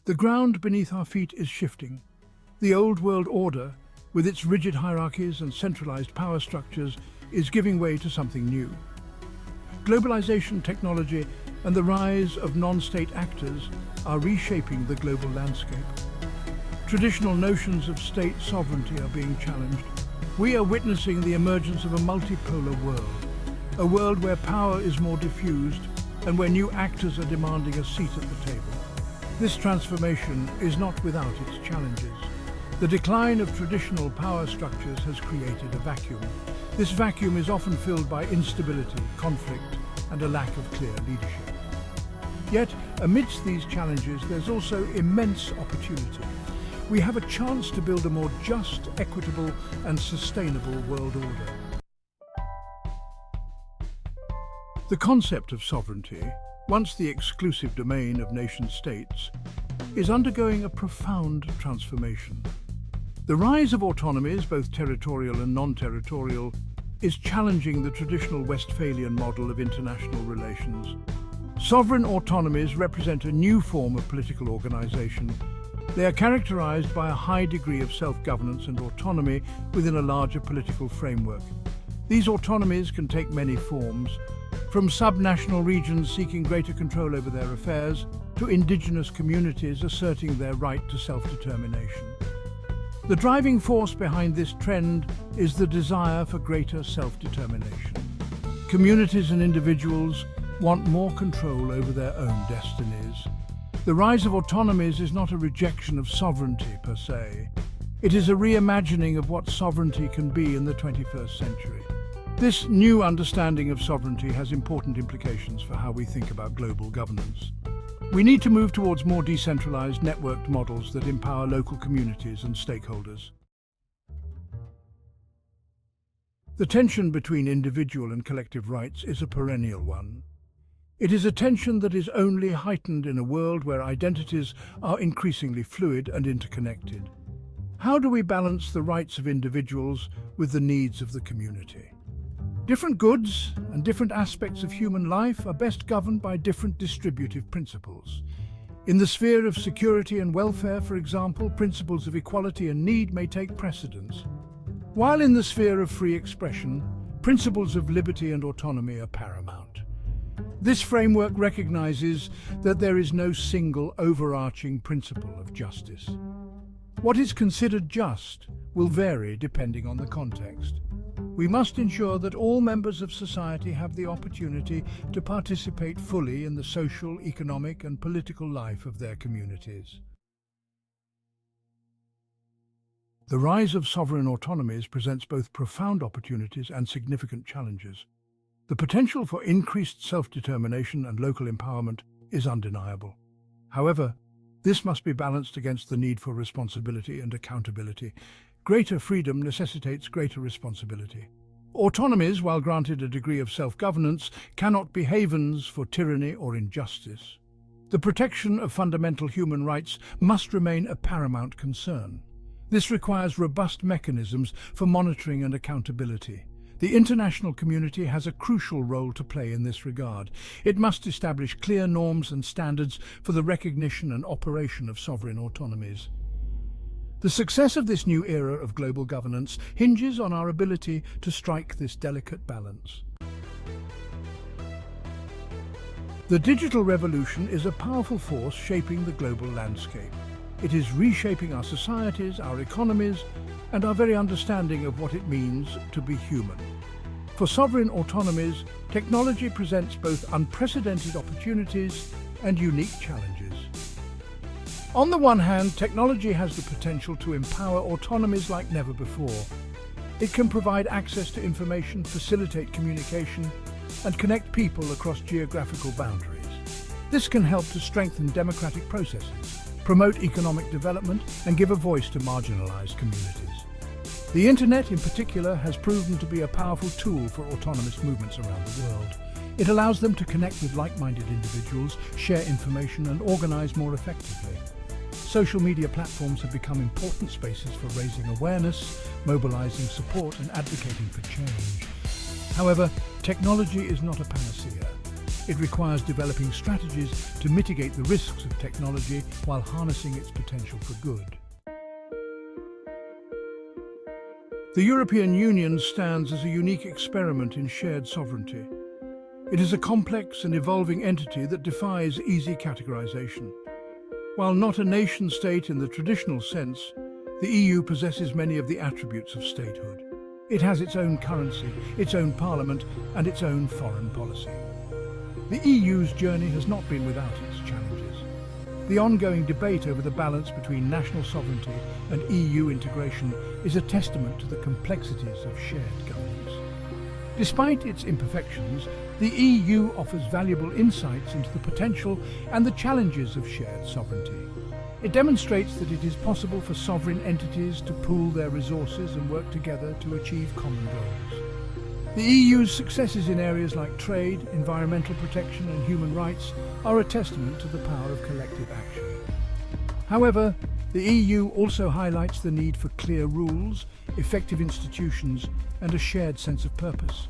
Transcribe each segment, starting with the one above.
The ground beneath our feet is shifting. The old world order, with its rigid hierarchies and centralized power structures, is giving way to something new. Globalization, technology, and the rise of non-state actors are reshaping the global landscape. Traditional notions of state sovereignty are being challenged. We are witnessing the emergence of a multipolar world, a world where power is more diffused and where new actors are demanding a seat at the table. This transformation is not without its challenges. The decline of traditional power structures has created a vacuum. This vacuum is often filled by instability, conflict, and a lack of clear leadership. Yet, amidst these challenges, there's also immense opportunity. We have a chance to build a more just, equitable, and sustainable world order. The concept of sovereignty, once the exclusive domain of nation-states, is undergoing a profound transformation. The rise of autonomies, both territorial and non-territorial, is challenging the traditional Westphalian model of international relations. Sovereign autonomies represent a new form of political organization. They are characterized by a high degree of self-governance and autonomy within a larger political framework. These autonomies can take many forms, from subnational regions seeking greater control over their affairs to indigenous communities asserting their right to self-determination. The driving force behind this trend is the desire for greater self-determination. Communities and individuals want more control over their own destinies. The rise of autonomies is not a rejection of sovereignty per se. It is a reimagining of what sovereignty can be in the 21st century. This new understanding of sovereignty has important implications for how we think about global governance. We need to move towards more decentralized, networked models that empower local communities and stakeholders. The tension between individual and collective rights is a perennial one. It is a tension that is only heightened in a world where identities are increasingly fluid and interconnected. How do we balance the rights of individuals with the needs of the community? Different goods and different aspects of human life are best governed by different distributive principles. In the sphere of security and welfare, for example, principles of equality and need may take precedence. While in the sphere of free expression, principles of liberty and autonomy are paramount. This framework recognizes that there is no single overarching principle of justice. What is considered just will vary depending on the context. We must ensure that all members of society have the opportunity to participate fully in the social, economic, and political life of their communities. The rise of sovereign autonomies presents both profound opportunities and significant challenges. The potential for increased self-determination and local empowerment is undeniable. However, this must be balanced against the need for responsibility and accountability. Greater freedom necessitates greater responsibility. Autonomies, while granted a degree of self-governance, cannot be havens for tyranny or injustice. The protection of fundamental human rights must remain a paramount concern. This requires robust mechanisms for monitoring and accountability. The international community has a crucial role to play in this regard. It must establish clear norms and standards for the recognition and operation of sovereign autonomies. The success of this new era of global governance hinges on our ability to strike this delicate balance. The digital revolution is a powerful force shaping the global landscape. It is reshaping our societies, our economies, and our very understanding of what it means to be human. For sovereign autonomies, technology presents both unprecedented opportunities and unique challenges. On the one hand, technology has the potential to empower autonomies like never before. It can provide access to information, facilitate communication, and connect people across geographical boundaries. This can help to strengthen democratic processes, promote economic development, and give a voice to marginalized communities. The Internet, in particular, has proven to be a powerful tool for autonomous movements around the world. It allows them to connect with like-minded individuals, share information, and organize more effectively. Social media platforms have become important spaces for raising awareness, mobilizing support, and advocating for change. However, technology is not a panacea. It requires developing strategies to mitigate the risks of technology while harnessing its potential for good. The European Union stands as a unique experiment in shared sovereignty. It is a complex and evolving entity that defies easy categorization. While not a nation-state in the traditional sense, the EU possesses many of the attributes of statehood. It has its own currency, its own parliament, and its own foreign policy. The EU's journey has not been without its challenges. The ongoing debate over the balance between national sovereignty and EU integration is a testament to the complexities of shared governance. Despite its imperfections, the EU offers valuable insights into the potential and the challenges of shared sovereignty. It demonstrates that it is possible for sovereign entities to pool their resources and work together to achieve common goals. The EU's successes in areas like trade, environmental protection and human rights are a testament to the power of collective action. However, the EU also highlights the need for clear rules, effective institutions, and a shared sense of purpose.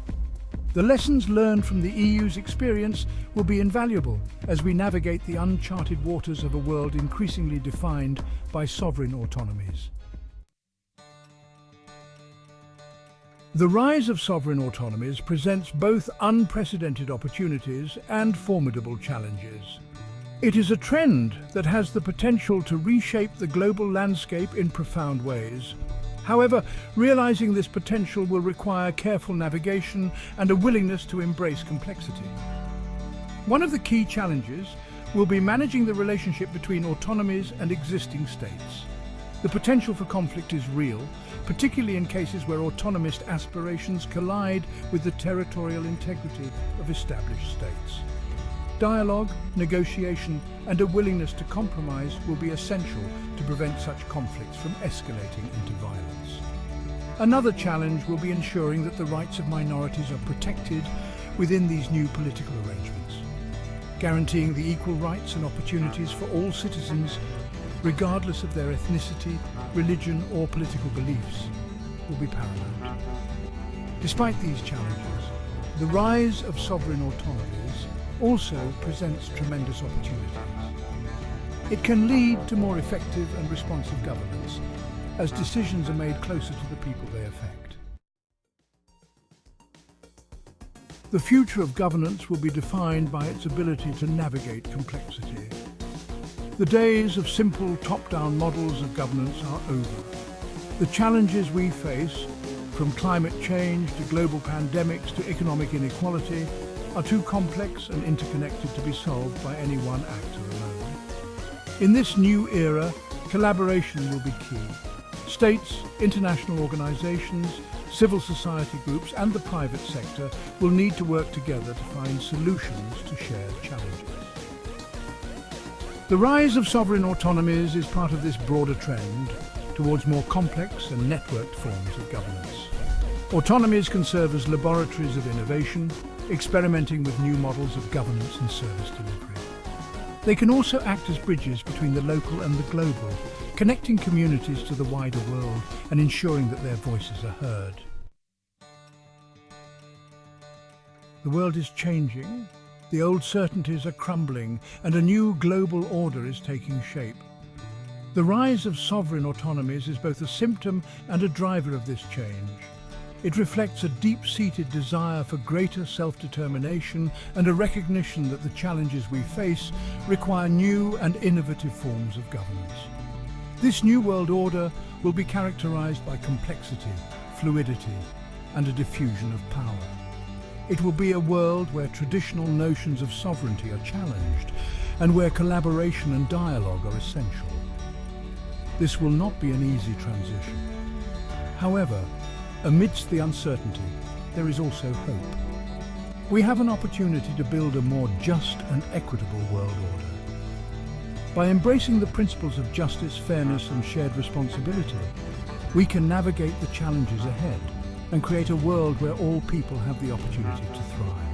The lessons learned from the EU's experience will be invaluable as we navigate the uncharted waters of a world increasingly defined by sovereign autonomies. The rise of sovereign autonomies presents both unprecedented opportunities and formidable challenges. It is a trend that has the potential to reshape the global landscape in profound ways. However, realizing this potential will require careful navigation and a willingness to embrace complexity. One of the key challenges will be managing the relationship between autonomies and existing states. The potential for conflict is real, particularly in cases where autonomist aspirations collide with the territorial integrity of established states. Dialogue, negotiation, and a willingness to compromise will be essential to prevent such conflicts from escalating into violence. Another challenge will be ensuring that the rights of minorities are protected within these new political arrangements. Guaranteeing the equal rights and opportunities for all citizens, regardless of their ethnicity, religion, or political beliefs, will be paramount. Despite these challenges, the rise of sovereign autonomies also presents tremendous opportunities. It can lead to more effective and responsive governance, as decisions are made closer to the people they affect. The future of governance will be defined by its ability to navigate complexity. The days of simple top-down models of governance are over. The challenges we face, from climate change to global pandemics to economic inequality, are too complex and interconnected to be solved by any one actor alone. In this new era, collaboration will be key. States, international organizations, civil society groups and the private sector will need to work together to find solutions to shared challenges. The rise of sovereign autonomies is part of this broader trend towards more complex and networked forms of governance. Autonomies can serve as laboratories of innovation, experimenting with new models of governance and service delivery. They can also act as bridges between the local and the global, connecting communities to the wider world and ensuring that their voices are heard. The world is changing, the old certainties are crumbling, and a new global order is taking shape. The rise of sovereign autonomies is both a symptom and a driver of this change. It reflects a deep-seated desire for greater self-determination and a recognition that the challenges we face require new and innovative forms of governance. This new world order will be characterized by complexity, fluidity, and a diffusion of power. It will be a world where traditional notions of sovereignty are challenged and where collaboration and dialogue are essential. This will not be an easy transition. However, amidst the uncertainty, there is also hope. We have an opportunity to build a more just and equitable world order. By embracing the principles of justice, fairness, and shared responsibility, we can navigate the challenges ahead and create a world where all people have the opportunity to thrive.